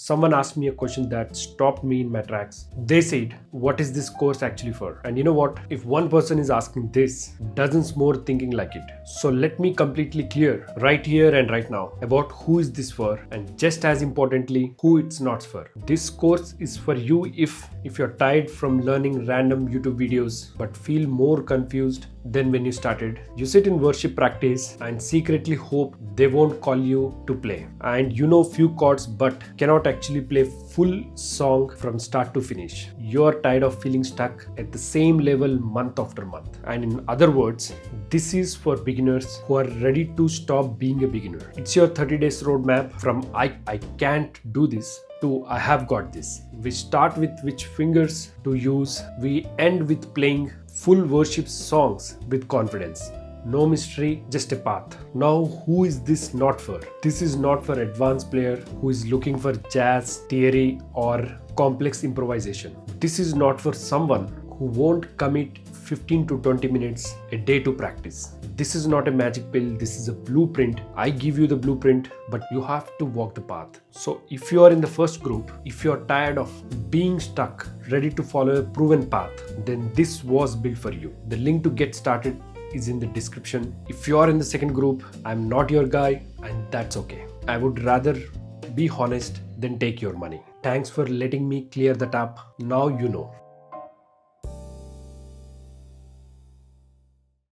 someone asked me a question that stopped me in my tracks. They said, what is this course actually for? And you know what? If one person is asking this, dozens more thinking like it. So let me completely clear right here and right now about who is this for, and just as importantly, who it's not for. This course is for you if you're tired from learning random YouTube videos but feel more confused than when you started. You sit in worship practice and secretly hope they won't call you to play, and you know few chords but cannot actually play full song from start to finish. You're tired of feeling stuck at the same level month after month. And in other words, this is for beginners who are ready to stop being a beginner. It's your 30 days roadmap from I can't do this to I have got this. We start with which fingers to use. We end with playing full worship songs with confidence. No mystery, just a path. Now, who is this not for? This is not for advanced player who is looking for jazz, theory or complex improvisation. This is not for someone who won't commit 15 to 20 minutes a day to practice. This is not a magic pill, this is a blueprint. I give you the blueprint, but you have to walk the path. So if you are in the first group, if you are tired of being stuck, ready to follow a proven path, then this was built for you. The link to get started is in the description. If you are in the second group, I'm not your guy, and that's okay. I would rather be honest than take your money. Thanks for letting me clear that up. Now you know.